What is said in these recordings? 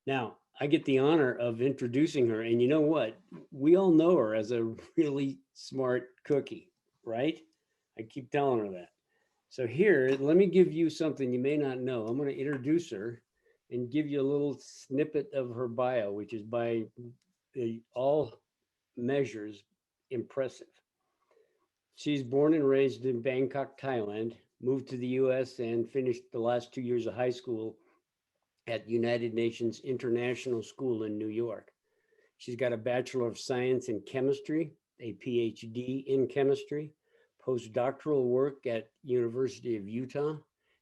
Now, I get the honor of introducing her, and you know what? We all know her as a really smart cookie, right? I keep telling her that. So here, let me give you something you may not know. I'm going to introduce her and give you a little snippet of her bio, which is by all measures impressive. She's born and raised in Bangkok, Thailand, moved to the US and finished the last 2 years of high school at United Nations International School in New York. She's got a Bachelor of Science in Chemistry, a PhD in Chemistry, postdoctoral work at University of Utah,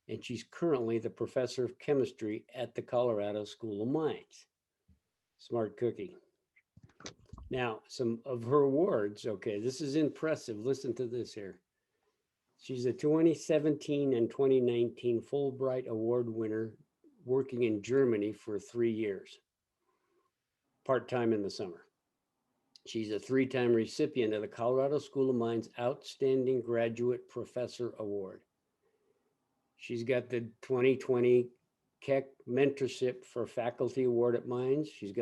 and she's currently the professor of chemistry at the Colorado School of Mines. Smart cookie. Now, some of her awards. Okay, this is impressive. Listen to this here. She's a 2017 and 2019 Fulbright Award winner working in Germany for 3 years, part time in the summer. She's a three-time recipient of the Colorado School of Mines Outstanding Graduate Professor Award. She's got the 2020 Keck Mentorship for Faculty Award at Mines. She's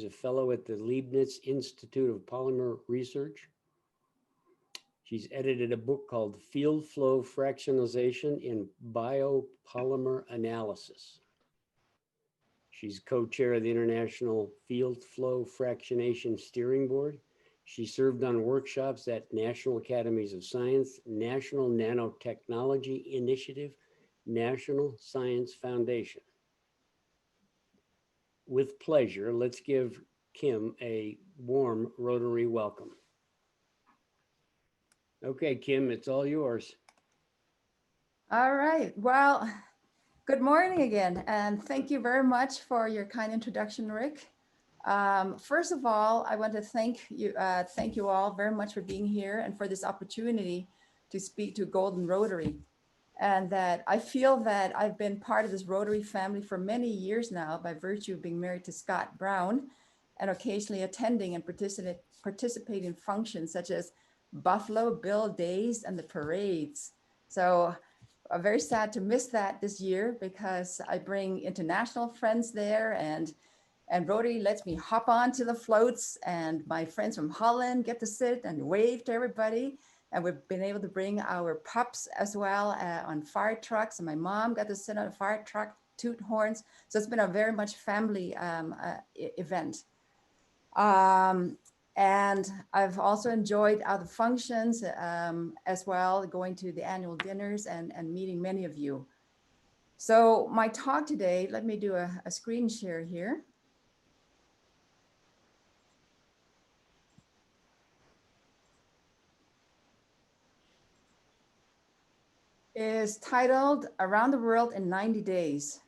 a fellow at the Leibniz Institute of Polymer Research. She's edited a book called Field Flow Fractionalization in Biopolymer Analysis. She's co-chair of the International Field Flow Fractionation Steering Board. She served on workshops at National Academies of Science, National Nanotechnology Initiative, National Science Foundation. With pleasure, let's give Kim a warm Rotary welcome. Okay, Kim, it's all yours. All right. Well, good morning again, and thank you very much for your kind introduction, Rick. First of all, I want to thank you all very much for being here and for this opportunity to speak to Golden Rotary. And that I feel that I've been part of this Rotary family for many years now by virtue of being married to Scott Brown and occasionally attending and participating in functions such as Buffalo Bill Days and the parades. So I'm very sad to miss that this year because I bring international friends there and Rotary lets me hop onto the floats and my friends from Holland get to sit and wave to everybody. And we've been able to bring our pups as well on fire trucks. And my mom got to sit on a fire truck, toot horns. So it's been a very much family event. And I've also enjoyed other functions as well, going to the annual dinners and meeting many of you. So my talk today, let me do a screen share here. Is titled Around the World in 90 Days,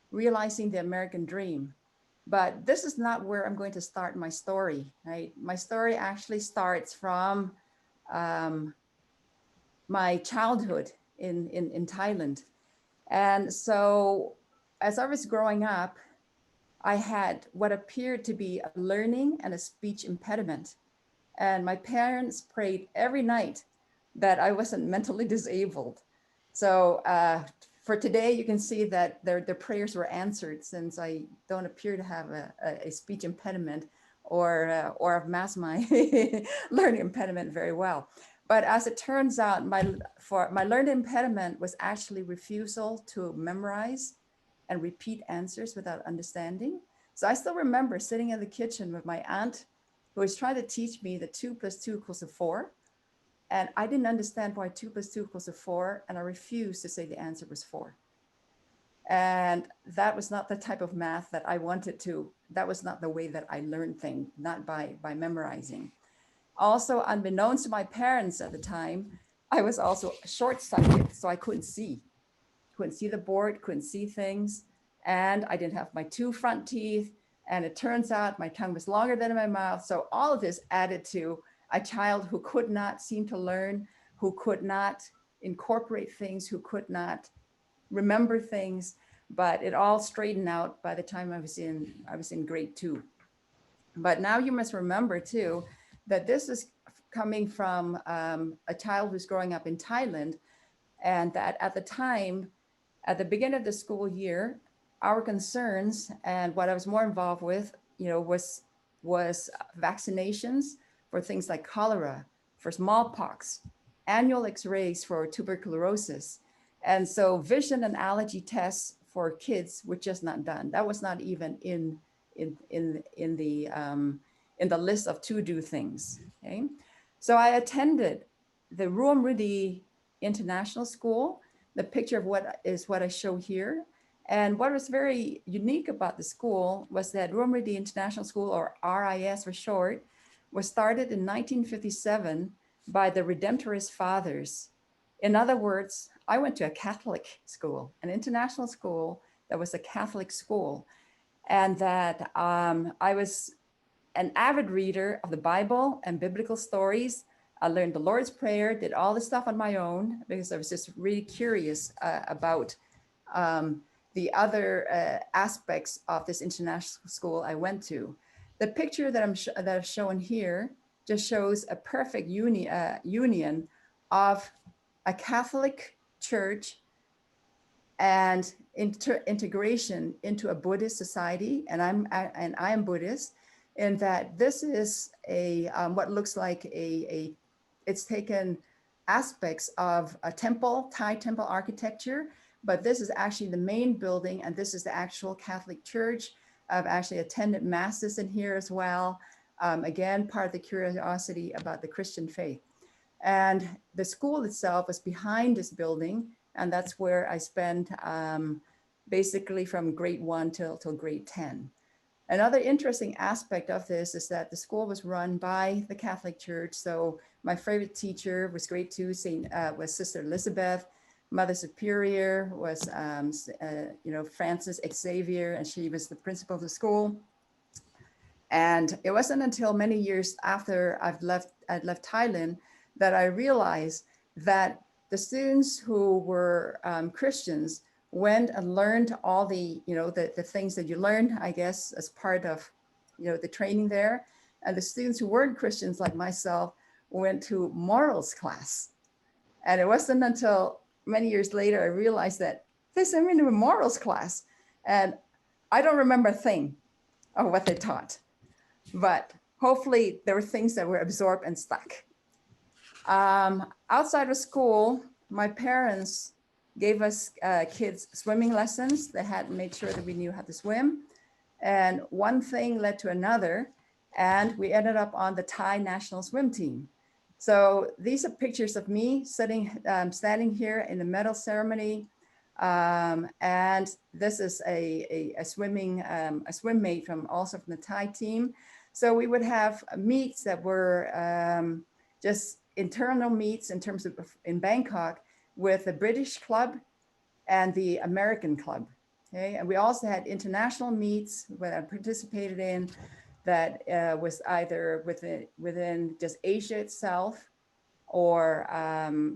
Realizing the American Dream. But this is not where I'm going to start my story, right? My story actually starts from my childhood in Thailand. And so as I was growing up, I had what appeared to be a learning and a speech impediment. And my parents prayed every night that I wasn't mentally disabled. So for today, you can see that their prayers were answered since I don't appear to have a speech impediment or I've masked my learning impediment very well. But as it turns out, my learning impediment was actually refusal to memorize and repeat answers without understanding. So I still remember sitting in the kitchen with my aunt who was trying to teach me that 2 + 2 = 4. And I didn't understand why 2 + 2 = 4. And I refused to say the answer was 4. And that was not the type of math that I wanted to. That was not the way that I learned things, not by memorizing. Also, unbeknownst to my parents at the time, I was also short-sighted, so I couldn't see the board, couldn't see things. And I didn't have my 2 front teeth. And it turns out my tongue was longer than my mouth. So all of this added to a child who could not seem to learn, who could not incorporate things, who could not remember things. But it all straightened out by the time I was in grade 2. But now you must remember too, that this is coming from a child who's growing up in Thailand. And that at the time, at the beginning of the school year, our concerns and what I was more involved with, was vaccinations for things like cholera, for smallpox, annual X-rays for tuberculosis. And so vision and allergy tests for kids were just not done. That was not even in the list of to-do things. Okay, so I attended the Ruam Riddi International School. The picture of what I show here. And what was very unique about the school was that Ruam Riddi International School, or RIS for short, was started in 1957 by the Redemptorist Fathers. In other words, I went to a Catholic school, an international school that was a Catholic school, and that I was an avid reader of the Bible and biblical stories. I learned the Lord's Prayer, did all this stuff on my own because I was just really curious about the other aspects of this international school I went to. The picture that I've shown here just shows a perfect union of a Catholic church and integration into a Buddhist society, and I am Buddhist, in that this is a what looks like it's taken aspects of a temple, Thai temple architecture, but this is actually the main building, and this is the actual Catholic church. I've actually attended masses in here as well. Again, part of the curiosity about the Christian faith. And the school itself was behind this building, and that's where I spent basically from grade 1 till grade 10. Another interesting aspect of this is that the school was run by the Catholic Church. So my favorite teacher was grade 2, was Sister Elizabeth. Mother Superior was, Frances Xavier, and she was the principal of the school. And it wasn't until many years after I'd left Thailand that I realized that the students who were Christians went and learned all the things that you learn, I guess, as part of, the training there. And the students who weren't Christians like myself went to morals class. And it wasn't until many years later I realized that they sent me to a morals class. And I don't remember a thing of what they taught, but hopefully there were things that were absorbed and stuck. Outside of school, my parents gave us kids swimming lessons. They had made sure that we knew how to swim. And one thing led to another, and we ended up on the Thai national swim team. So these are pictures of me standing here in the medal ceremony. And this is a swim mate also from the Thai team. So we would have meets that were just internal meets in terms of in Bangkok with the British club and the American club. Okay, and we also had international meets that I participated in that was either within just Asia itself, or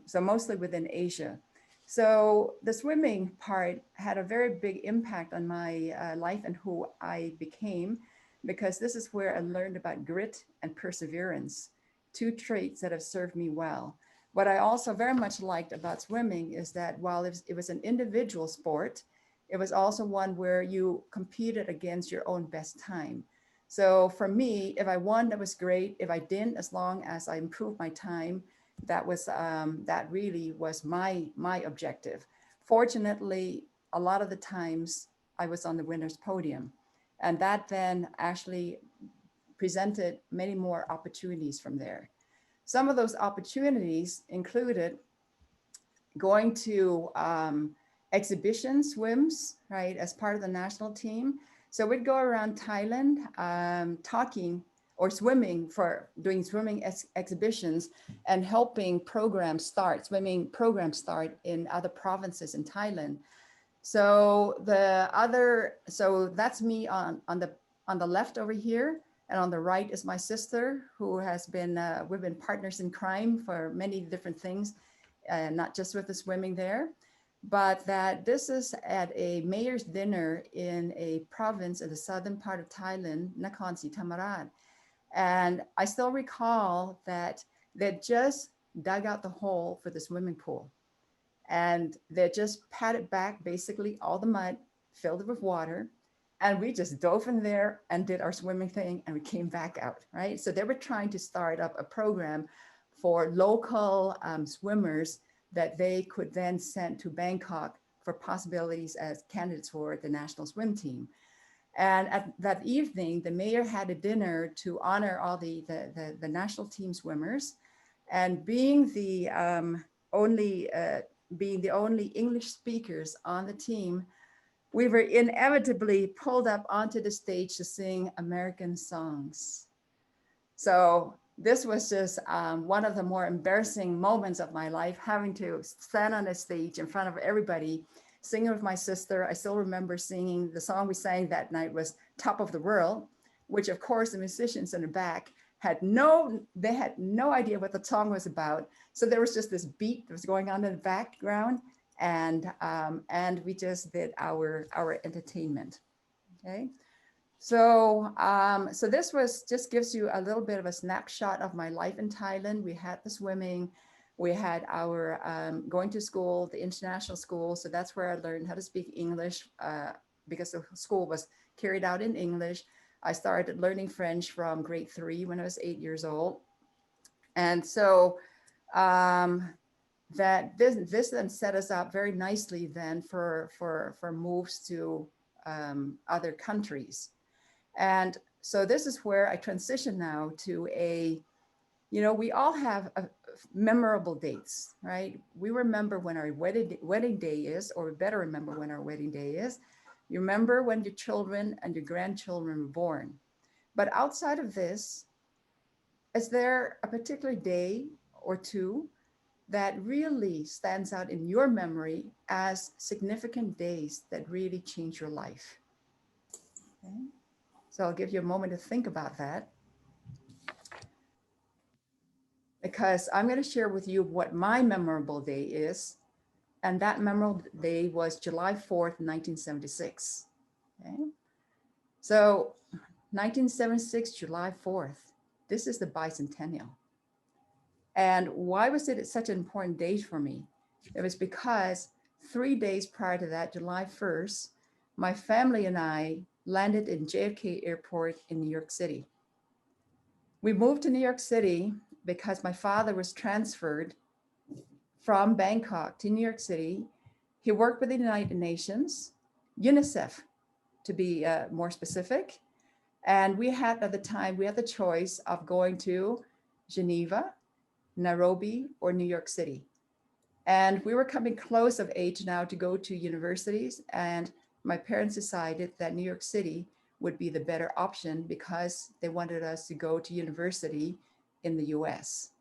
so mostly within Asia. So the swimming part had a very big impact on my life and who I became, because this is where I learned about grit and perseverance, two traits that have served me well. What I also very much liked about swimming is that while it was an individual sport, it was also one where you competed against your own best time. So for me, if I won, that was great. If I didn't, as long as I improved my time, that really was my objective. Fortunately, a lot of the times I was on the winner's podium, and that then actually presented many more opportunities from there. Some of those opportunities included going to exhibition swims, right, as part of the national team. So we'd go around Thailand talking or doing swimming exhibitions and helping swimming programs start in other provinces in Thailand. So that's me on the left over here. And on the right is my sister, who has been, we've been partners in crime for many different things, not just with the swimming there, but that this is at a mayor's dinner in a province in the southern part of Thailand, Nakhon Si Thammarat. And I still recall that they just dug out the hole for the swimming pool. And they just patted back basically all the mud, filled it with water, and we just dove in there and did our swimming thing, and we came back out, right? So they were trying to start up a program for local swimmers that they could then send to Bangkok for possibilities as candidates for the national swim team. And at that evening, the mayor had a dinner to honor all the national team swimmers. And being the only English speakers on the team, we were inevitably pulled up onto the stage to sing American songs. So this was just one of the more embarrassing moments of my life, having to stand on a stage in front of everybody, singing with my sister. I still remember singing the song we sang that night was Top of the World, which of course the musicians in the back had no idea what the song was about. So there was just this beat that was going on in the background, and we just did our entertainment. Okay. So, so this was just gives you a little bit of a snapshot of my life in Thailand. We had the swimming, we had our going to school, the international school. So that's where I learned how to speak English because the school was carried out in English. I started learning French from grade 3 when I was 8 years old. And so that this then set us up very nicely then for moves to other countries. And so this is where I transition now to we all have memorable dates, right? We remember when our wedding day is, or we better remember when our wedding day is. You remember when your children and your grandchildren were born. But outside of this, is there a particular day or two that really stands out in your memory as significant days that really change your life? Okay. So I'll give you a moment to think about that, because I'm going to share with you what my memorable day is. And that memorable day was July 4th, 1976. Okay. So 1976, July 4th, this is the bicentennial. And why was it such an important day for me? It was because 3 days prior to that, July 1st, my family and I landed in JFK Airport in New York City. We moved to New York City because my father was transferred from Bangkok to New York City. He worked with the United Nations, UNICEF to be more specific. And we had at the time, we had the choice of going to Geneva, Nairobi, or New York City. And we were coming close of age now to go to universities. And my parents decided that New York City would be the better option because they wanted us to go to university in the US.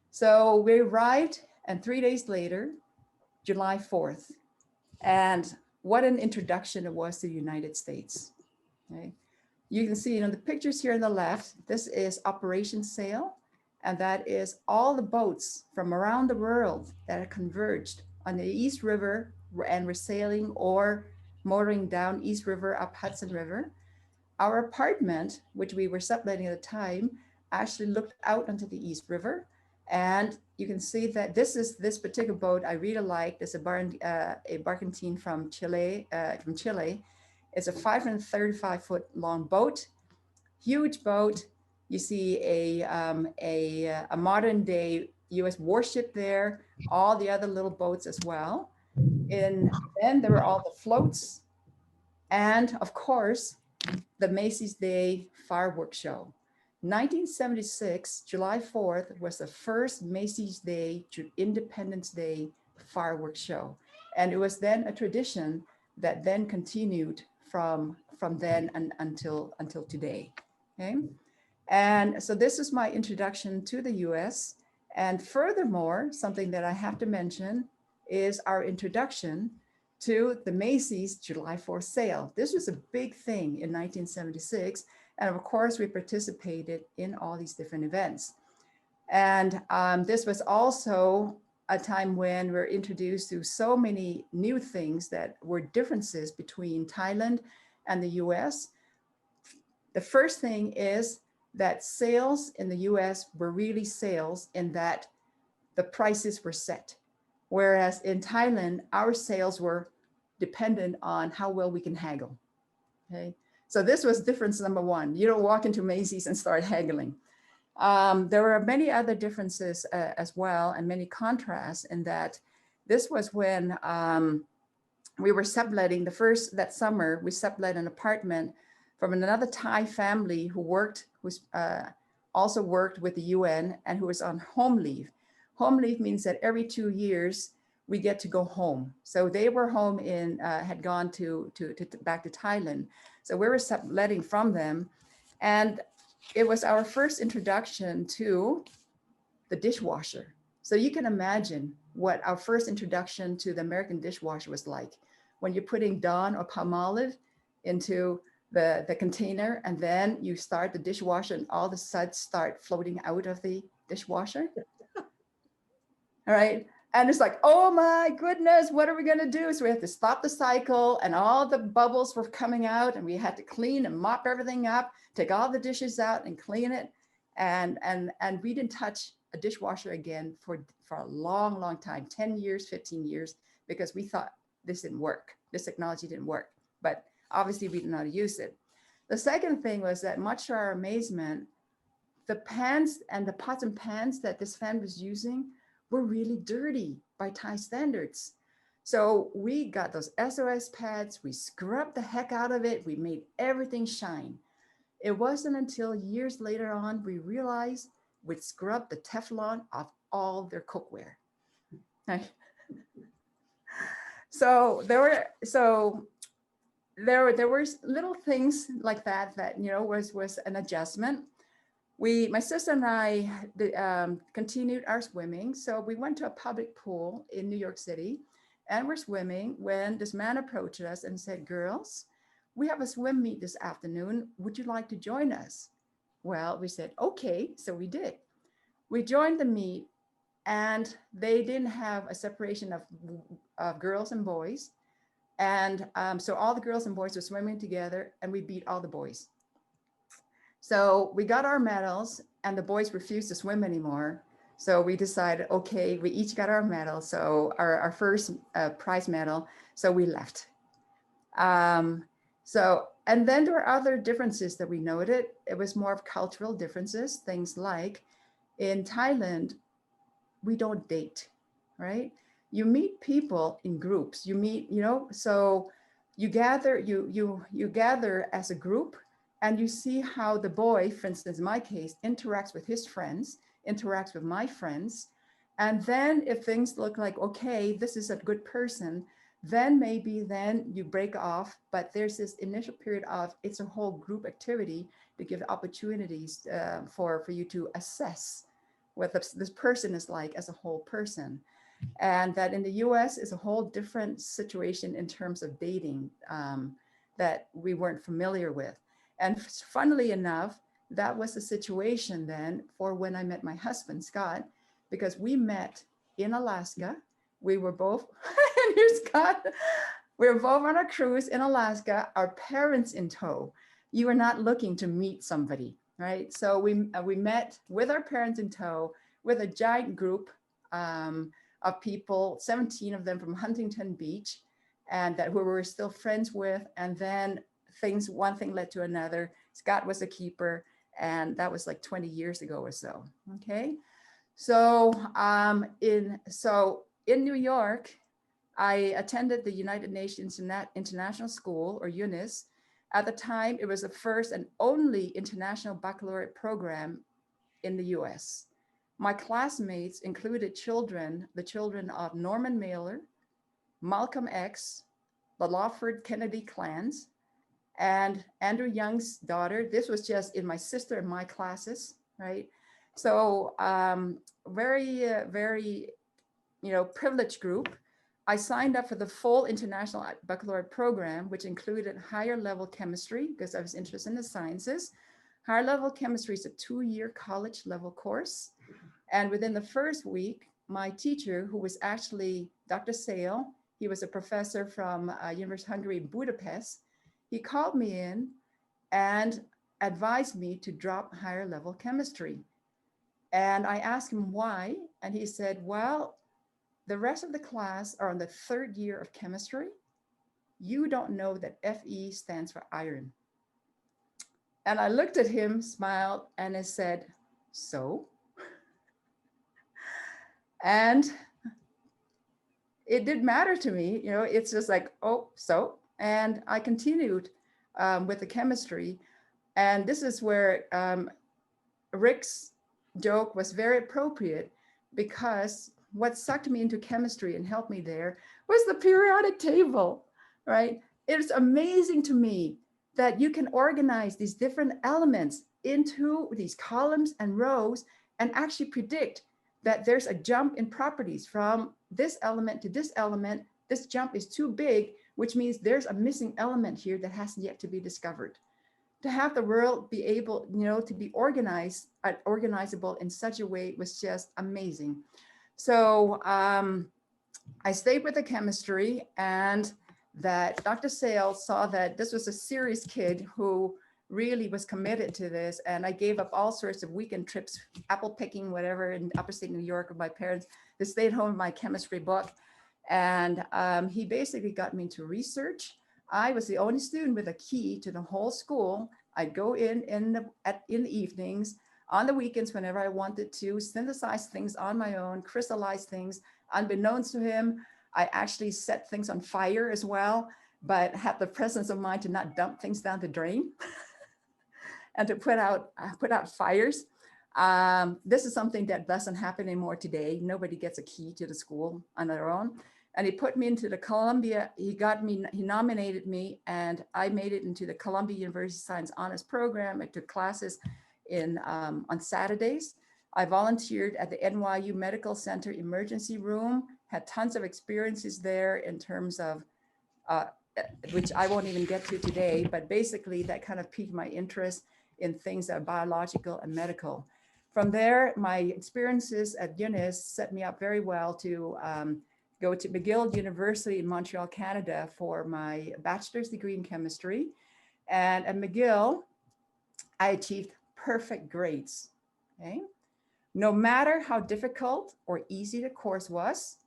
So we arrived, and 3 days later, July 4th. And what an introduction it was to the United States. Okay. You can see, the pictures here on the left, this is Operation Sail. And that is all the boats from around the world that are converged on the East River and were sailing or motoring down East River up Hudson River. Our apartment, which we were subletting at the time, actually looked out onto the East River. And you can see that this particular boat I really like. There's a barkentine from Chile. It's a 535-foot long boat, huge boat. You see a modern day U.S. warship there, all the other little boats as well. And then there were all the floats, and of course, the Macy's Day Fireworks Show. 1976, July 4th was the first Macy's Day Independence Day fireworks show. And it was then a tradition that then continued from then until today. Okay. And so this is my introduction to the US. And furthermore, something that I have to mention is our introduction to the Macy's July 4th sale. This was a big thing in 1976. And of course, we participated in all these different events. And this was also a time when we're introduced to so many new things that were differences between Thailand and the US. The first thing is that sales in the US were really sales in that the prices were set. Whereas in Thailand, our sales were dependent on how well we can haggle. Okay, so this was difference number one. You don't walk into Macy's and start haggling. There were many other differences as well, and many contrasts in that this was when we were subletting that summer, we sublet an apartment from another Thai family who also worked with the UN and who was on home leave. Home leave means that every 2 years we get to go home. So they were home had gone back to Thailand. So we were subletting from them. And it was our first introduction to the dishwasher. So you can imagine what our first introduction to the American dishwasher was like. When you're putting Dawn or Palmolive into the container, and then you start the dishwasher and all the suds start floating out of the dishwasher. All right. And it's like, oh my goodness, what are we going to do? So we have to stop the cycle, and all the bubbles were coming out, and we had to clean and mop everything up, take all the dishes out and clean it. And we didn't touch a dishwasher again for a long, long time, 10 years, 15 years, because we thought this didn't work. This technology didn't work, but obviously we didn't know how to use it. The second thing was that, much to our amazement, the pans and the pots and pans that this fan was using were really dirty by Thai standards. So we got those SOS pads, we scrubbed the heck out of it, we made everything shine. It wasn't until years later on we realized we'd scrubbed the Teflon off all their cookware. So there were little things like that was an adjustment. My sister and I continued our swimming. So we went to a public pool in New York City, and we're swimming when this man approached us and said, "Girls, we have a swim meet this afternoon. Would you like to join us?" Well, we said, okay. So we did. We joined the meet, and they didn't have a separation of girls and boys. And so all the girls and boys were swimming together, and we beat all the boys. So we got our medals, and the boys refused to swim anymore. So we decided, okay, we each got our medal. So our first prize medal. So we left. And then there were other differences that we noted. It was more of cultural differences, things like in Thailand, we don't date, right? You meet people in groups. You meet, so you gather as a group, and you see how the boy, for instance, in my case, interacts with his friends, interacts with my friends. And then if things look like, okay, this is a good person, then you break off. But there's this initial period of, it's a whole group activity to give opportunities for you to assess what this person is like as a whole person. And that in the US is a whole different situation in terms of dating that we weren't familiar with. And funnily enough, that was the situation then for when I met my husband, Scott, because we met in Alaska. We were both, and here's Scott, we were both on a cruise in Alaska, our parents in tow. You are not looking to meet somebody, right? So we met with our parents in tow with a giant group of people, 17 of them from Huntington Beach, and who we were still friends with. And then one thing led to another. Scott was a keeper, and that was like 20 years ago or so. Okay, so in New York, I attended the United Nations International School, or UNIS. At the time, it was the first and only international baccalaureate program in the US. My classmates included the children of Norman Mailer, Malcolm X, the Lawford Kennedy clans, and Andrew Young's daughter. This was just in my sister and my classes, right? So very, privileged group. I signed up for the full international baccalaureate program, which included higher level chemistry because I was interested in the sciences. Higher level chemistry is a 2-year college level course. And within the first week, my teacher, who was actually Dr. Sale, he was a professor from University of Hungary in Budapest, he called me in and advised me to drop higher level chemistry. And I asked him why, and he said, well, the rest of the class are on the 3rd year of chemistry, you don't know that Fe stands for iron. And I looked at him, smiled, and I said, so? And it did matter to me. You know, it's just like, oh, so? And I continued with the chemistry. And this is where Rick's joke was very appropriate, because what sucked me into chemistry and helped me there was the periodic table, right? It's amazing to me that you can organize these different elements into these columns and rows and actually predict that there's a jump in properties from this element to this element. This jump is too big, which means there's a missing element here that hasn't yet to be discovered. To have the world be able, you know, to be organized, organizable in such a way was just amazing. So I stayed with the chemistry, and that Dr. Sales saw that this was a serious kid who really was committed to this. And I gave up all sorts of weekend trips, apple picking, whatever, in upstate New York with my parents to stay at home with my chemistry book. And he basically got me into research. I was the only student with a key to the whole school. I'd go in the evenings, on the weekends, whenever I wanted to, synthesize things on my own, crystallize things. Unbeknownst to him, I actually set things on fire as well, but had the presence of mind to not dump things down the drain and to put out fires. This is something that doesn't happen anymore today. Nobody gets a key to the school on their own. And he put me into the Columbia, he nominated me, and I made it into the Columbia University Science Honors Program. I took classes on Saturdays. I volunteered at the NYU Medical Center emergency room, had tons of experiences there in terms of, which I won't even get to today, but basically that kind of piqued my interest in things that are biological and medical. From there, my experiences at UNIS set me up very well to go to McGill University in Montreal, Canada for my bachelor's degree in chemistry. And at McGill, I achieved perfect grades, okay? No matter how difficult or easy the course was,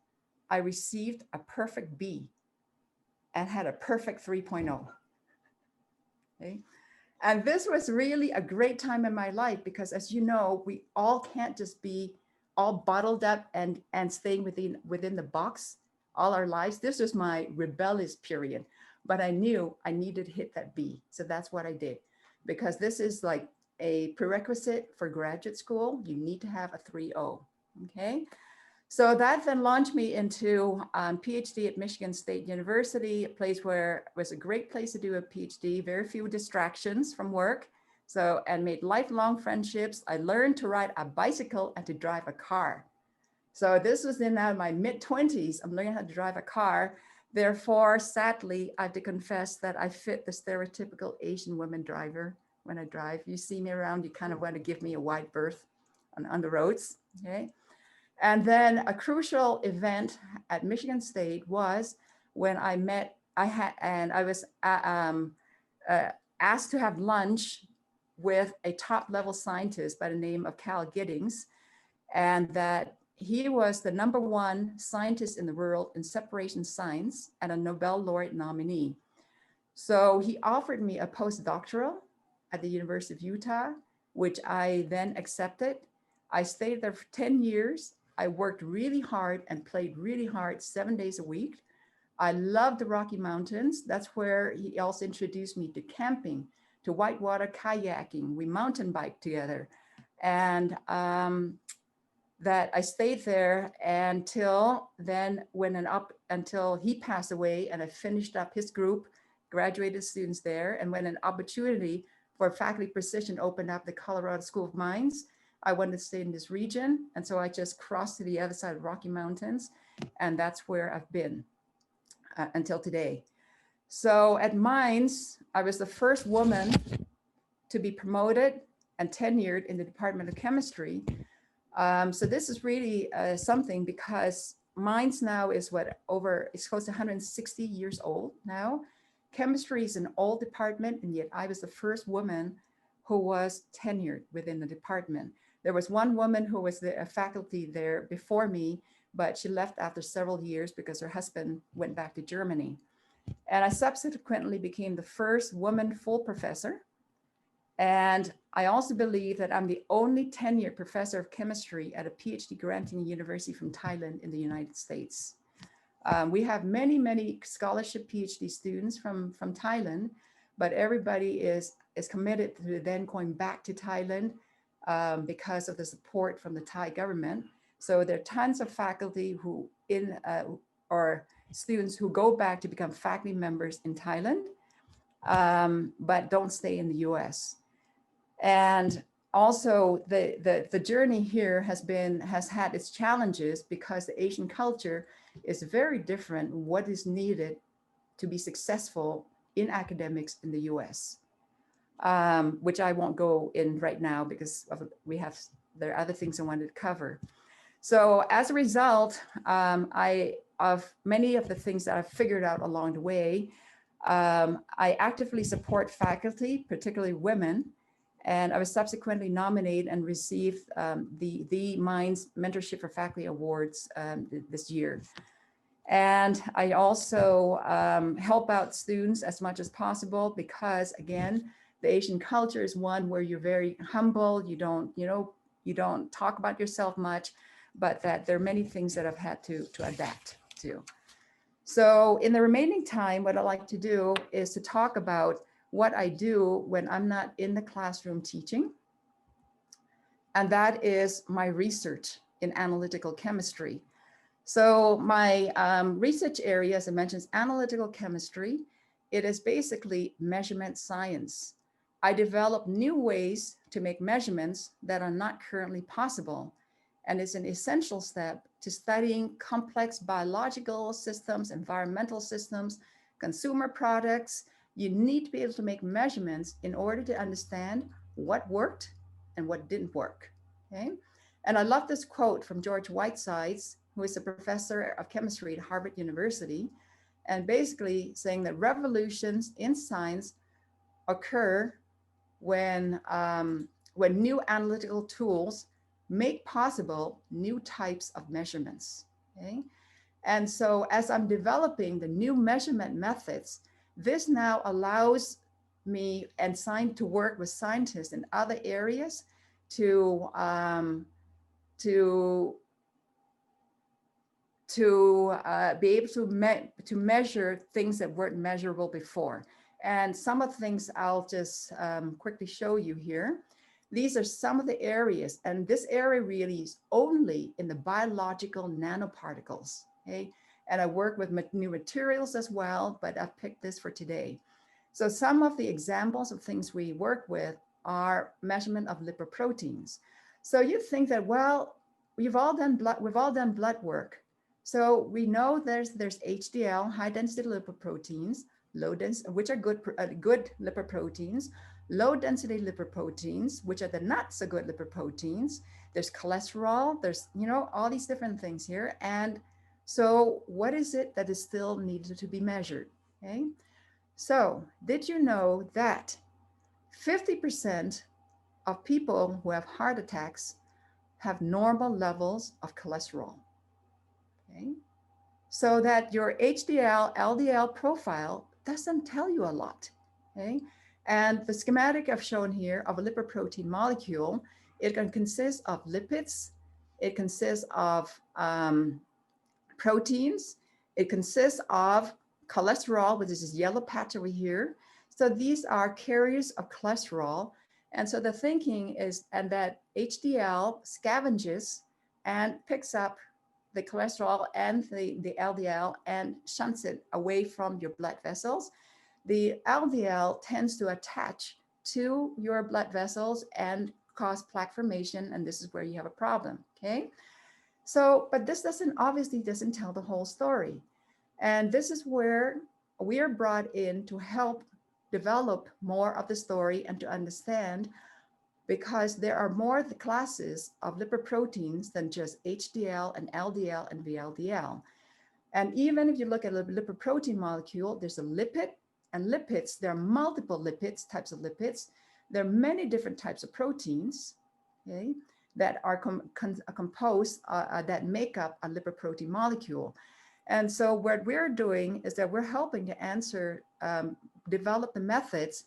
I received a perfect B and had a perfect 3.0, okay? And this was really a great time in my life, because as you know, we all can't just be all bottled up and staying within the box all our lives. This was my rebellious period, but I knew I needed to hit that B. So that's what I did, because this is like a prerequisite for graduate school. You need to have a 3.0, okay? So that then launched me into PhD at Michigan State University, a place where it was a great place to do a PhD, very few distractions from work. So, and made lifelong friendships. I learned to ride a bicycle and to drive a car. So this was in my mid-20s, I'm learning how to drive a car. Therefore, sadly, I have to confess that I fit the stereotypical Asian woman driver when I drive. You see me around, you kind of want to give me a wide berth on the roads, okay? And then a crucial event at Michigan State was when I was asked to have lunch with a top level scientist by the name of Cal Giddings, and that he was the #1 scientist in the world in separation science and a Nobel laureate nominee. So he offered me a postdoctoral at the University of Utah, which I then accepted. I stayed there for 10 years. I worked really hard and played really hard 7 days a week. I loved the Rocky Mountains. That's where he also introduced me to camping, to whitewater kayaking. We mountain biked together. And that I stayed there until then, until he passed away, and I finished up his group, graduated students there. And when an opportunity for faculty position opened up the Colorado School of Mines, I wanted to stay in this region. And so I just crossed to the other side of Rocky Mountains, and that's where I've been until today. So at Mines, I was the first woman to be promoted and tenured in the Department of Chemistry. So this is really something, because Mines now is it's close to 160 years old now. Chemistry is an old department, and yet I was the first woman who was tenured within the department. There was one woman who was a faculty there before me, but she left after several years because her husband went back to Germany. And I subsequently became the first woman full professor. And I also believe that I'm the only tenured professor of chemistry at a PhD granting university from Thailand in the United States. We have many, many scholarship PhD students from Thailand, but everybody is committed to then going back to Thailand because of the support from the Thai government. So there are tons of faculty who or students who go back to become faculty members in Thailand, but don't stay in the US. And also the journey here has had its challenges because the Asian culture is very different what is needed to be successful in academics in the US, which I won't go in right now because there are other things I wanted to cover. So as a result, of many of the things that I've figured out along the way, I actively support faculty, particularly women, and I was subsequently nominated and received the Minds Mentorship for Faculty Awards this year. And I also help out students as much as possible because, again, the Asian culture is one where you're very humble. You don't talk about yourself much, but that there are many things that I've had to adapt to. So in the remaining time, what I like to do is to talk about what I do when I'm not in the classroom teaching. And that is my research in analytical chemistry. So my research area, as I mentioned, is analytical chemistry. It is basically measurement science. I develop new ways to make measurements that are not currently possible. And it's an essential step to studying complex biological systems, environmental systems, consumer products. You need to be able to make measurements in order to understand what worked and what didn't work, okay? And I love this quote from George Whitesides, who is a professor of chemistry at Harvard University, and basically saying that revolutions in science occur when new analytical tools make possible new types of measurements, okay? And so as I'm developing the new measurement methods, this now allows me to work with scientists in other areas to be able to measure things that weren't measurable before. And some of the things I'll just quickly show you here. These are some of the areas, and this area really is only in the biological nanoparticles, okay? And I work with new materials as well, but I've picked this for today. So some of the examples of things we work with are measurement of lipoproteins. So you think that, well, we've all done blood work. So we know there's HDL, high density lipoproteins, low density, which are good lipoproteins, low density lipoproteins, which are the not so good lipoproteins. There's cholesterol, there's, all these different things here. And so what is it that is still needed to be measured, okay? So did you know that 50% of people who have heart attacks have normal levels of cholesterol, okay? So that your HDL, LDL profile doesn't tell you a lot, okay? And the schematic I've shown here of a lipoprotein molecule, it can consist of lipids, it consists of proteins, it consists of cholesterol, which is this yellow patch over here. So these are carriers of cholesterol. And so the thinking is, and that HDL scavenges and picks up the cholesterol and the LDL and shunts it away from your blood vessels. The LDL tends to attach to your blood vessels and cause plaque formation, and this is where you have a problem, okay? So, but this obviously doesn't tell the whole story. And this is where we are brought in to help develop more of the story and to understand, because there are more classes of lipoproteins than just HDL and LDL and VLDL. And even if you look at a lipoprotein molecule, there's a lipid, and lipids, there are multiple types of lipids. There are many different types of proteins, okay, that are composed, that make up a lipoprotein molecule. And so what we're doing is that we're helping to answer, develop the methods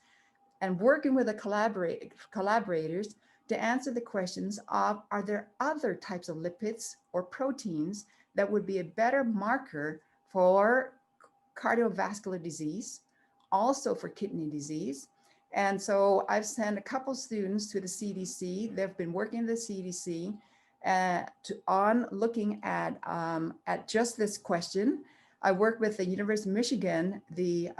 and working with the collaborators to answer the questions of, are there other types of lipids or proteins that would be a better marker for cardiovascular disease, also for kidney disease. And so I've sent a couple students to the CDC. They've been working in the CDC on looking at just this question. I work with the University of Michigan, the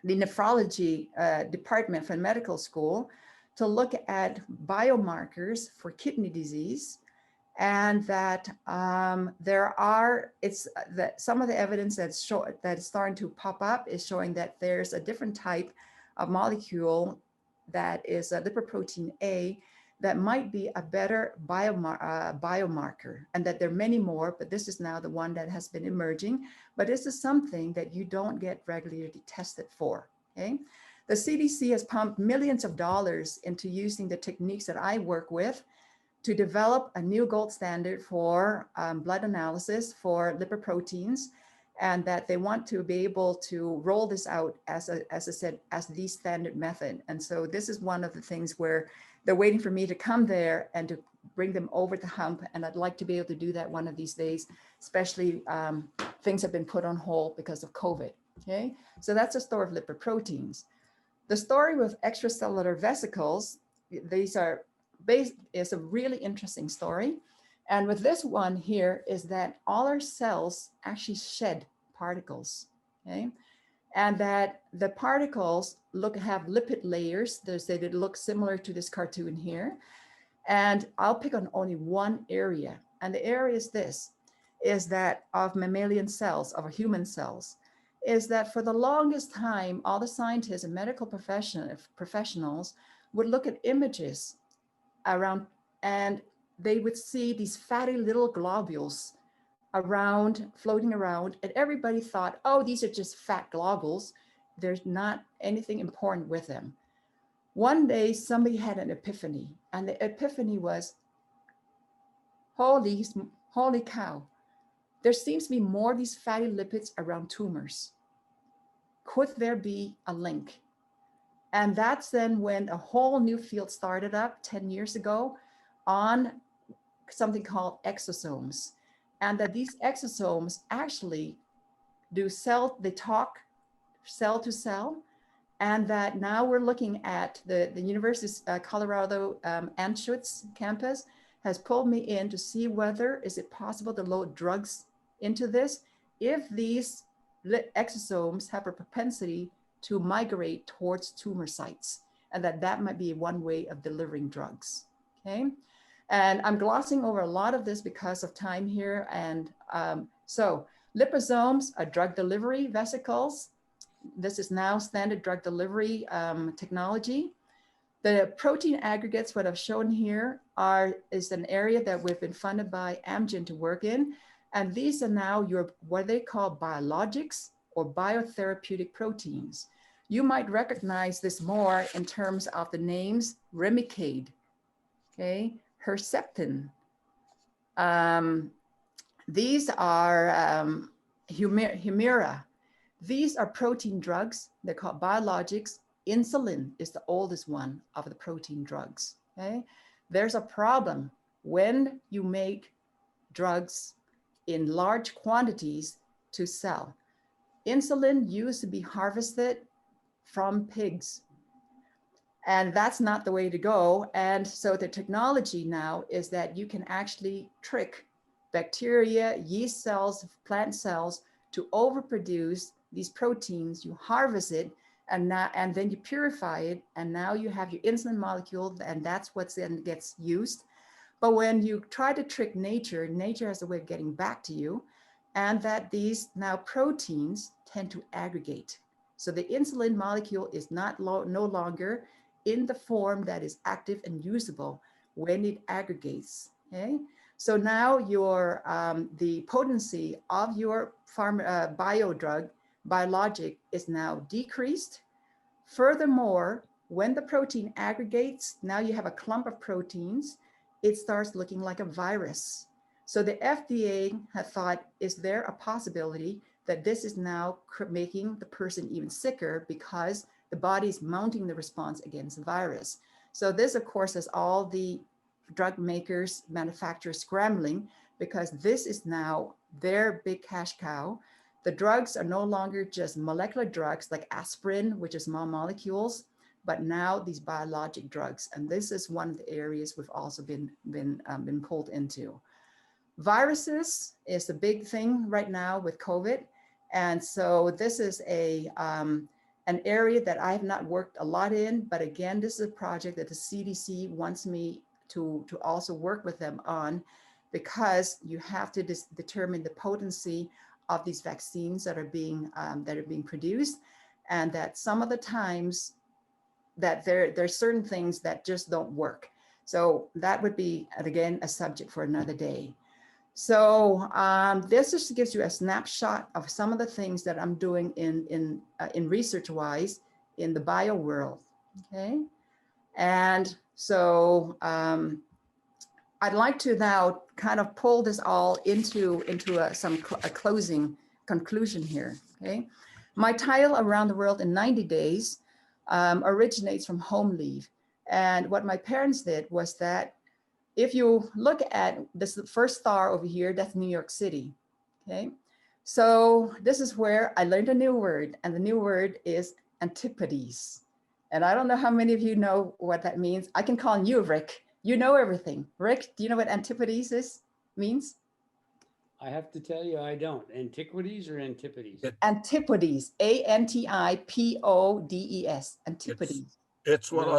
nephrology department from medical school, to look at biomarkers for kidney disease, and that that some of the evidence that is starting to pop up is showing that there's a different type of molecule that is a lipoprotein A that might be a better biomarker, and that there are many more, but this is now the one that has been emerging. But this is something that you don't get regularly tested for, okay? The CDC has pumped millions of dollars into using the techniques that I work with to develop a new gold standard for blood analysis for lipoproteins, and that they want to be able to roll this out as I said, as the standard method. And so this is one of the things where they're waiting for me to come there and to bring them over the hump. And I'd like to be able to do that one of these days, especially things have been put on hold because of COVID, okay? So that's the story of lipoproteins. The story with extracellular vesicles, these are is a really interesting story. And with this one here is that all our cells actually shed particles, okay? And that the particles have lipid layers. They look similar to this cartoon here. And I'll pick on only one area. And the area is this, is that of mammalian cells, of human cells, is that for the longest time, all the scientists and medical professionals would look at images around, and they would see these fatty little globules floating around, and everybody thought, oh, these are just fat globules. There's not anything important with them. One day, somebody had an epiphany, and the epiphany was, holy cow, there seems to be more of these fatty lipids around tumors. Could there be a link? And that's then when a whole new field started up 10 years ago on something called exosomes. And that these exosomes actually they talk cell to cell. And that now we're looking at the University of Colorado Anschutz campus has pulled me in to see whether is it possible to load drugs into this if these exosomes have a propensity to migrate towards tumor sites, and that might be one way of delivering drugs, okay? And I'm glossing over a lot of this because of time here. And so liposomes are drug delivery vesicles. This is now standard drug delivery technology. The protein aggregates, what I've shown here is an area that we've been funded by Amgen to work in. And these are now what they call biologics or biotherapeutic proteins. You might recognize this more in terms of the names Remicade, okay, Herceptin. These are Humira. These are protein drugs. They're called biologics. Insulin is the oldest one of the protein drugs, okay? There's a problem when you make drugs in large quantities to sell. Insulin used to be harvested from pigs, and that's not the way to go. And so the technology now is that you can actually trick bacteria, yeast cells, plant cells to overproduce these proteins. You harvest it, and then you purify it, and now you have your insulin molecule, and that's what then gets used. But when you try to trick nature, nature has a way of getting back to you, and that these now proteins tend to aggregate. So the insulin molecule is no longer in the form that is active and usable when it aggregates, okay? So now the potency of your biologic is now decreased. Furthermore, when the protein aggregates, now you have a clump of proteins, it starts looking like a virus. So the FDA had thought, is there a possibility that this is now making the person even sicker because the body is mounting the response against the virus? So this, of course, has all the drug makers, manufacturers scrambling, because this is now their big cash cow. The drugs are no longer just molecular drugs like aspirin, which is small molecules, but now these biologic drugs. And this is one of the areas we've also been pulled into. Viruses is a big thing right now with COVID. And so this is an area that I have not worked a lot in, but again, this is a project that the CDC wants me to also work with them on, because you have to determine the potency of these vaccines that are being produced, and that some of the times that there's certain things that just don't work. So that would be, again, a subject for another day. So this just gives you a snapshot of some of the things that I'm doing in research-wise in the bio world, okay? And so I'd like to now kind of pull this all into a closing conclusion here, okay? My title, Around the World in 90 Days, originates from home leave. And what my parents did was that, if you look at this first star over here, that's New York City, okay? So this is where I learned a new word, and the new word is antipodes. And I don't know how many of you know what that means. I can call you Rick. You know everything. Rick, do you know what antipodes means? I have to tell you, I don't. Antiquities or antipodes? Antipodes, Antipodes, antipodes. It's what No.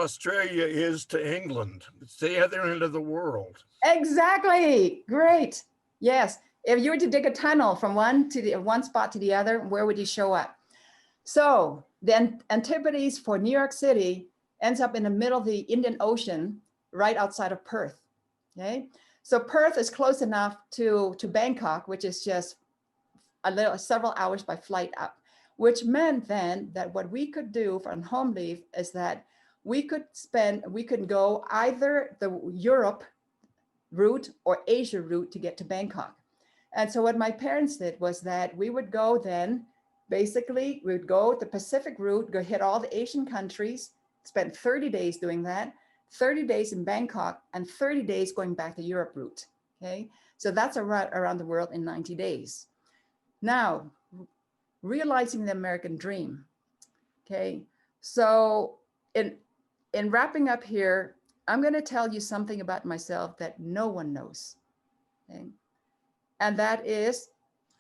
Australia is to England. It's the other end of the world. Exactly. Great. Yes. If you were to dig a tunnel from one spot to the other, where would you show up? So then Antipodes for New York City ends up in the middle of the Indian Ocean, right outside of Perth. Okay. So Perth is close enough to Bangkok, which is just several hours by flight up, which meant then that what we could do on home leave is that we could go either the Europe route or Asia route to get to Bangkok. And so what my parents did was that we would go then, basically, we would go the Pacific route, go hit all the Asian countries, spend 30 days doing that, 30 days in Bangkok, and 30 days going back to Europe route, okay? So that's around the world in 90 days. Now, realizing the American dream, okay? So in wrapping up here, I'm gonna tell you something about myself that no one knows, okay? And that is,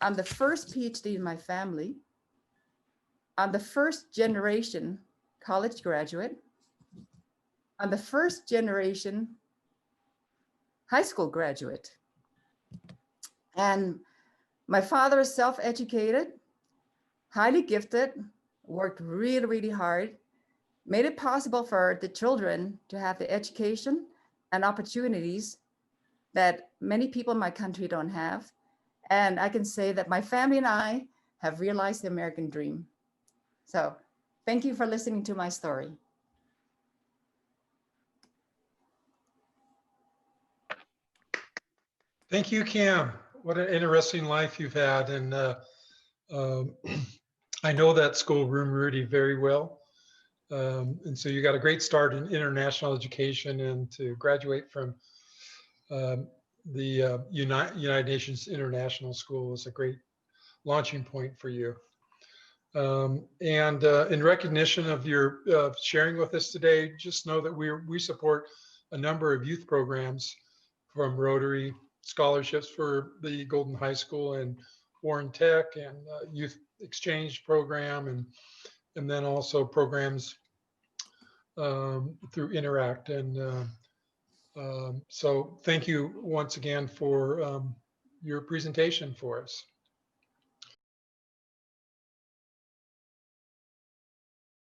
I'm the first PhD in my family. I'm the first generation college graduate. I'm the first generation high school graduate. And my father is self-educated, highly gifted, worked really, really hard, made it possible for the children to have the education and opportunities that many people in my country don't have. And I can say that my family and I have realized the American dream. So thank you for listening to my story. Thank you, Cam. What an interesting life you've had. And I know that schoolroom, Rudy, very well. And so you got a great start in international education, and to graduate from the United Nations International School is a great launching point for you. And in recognition of your sharing with us today, just know that we support a number of youth programs, from Rotary, scholarships for the Golden High School and Warren Tech, and youth exchange program, and then also programs through Interact. And so thank you once again for your presentation for us.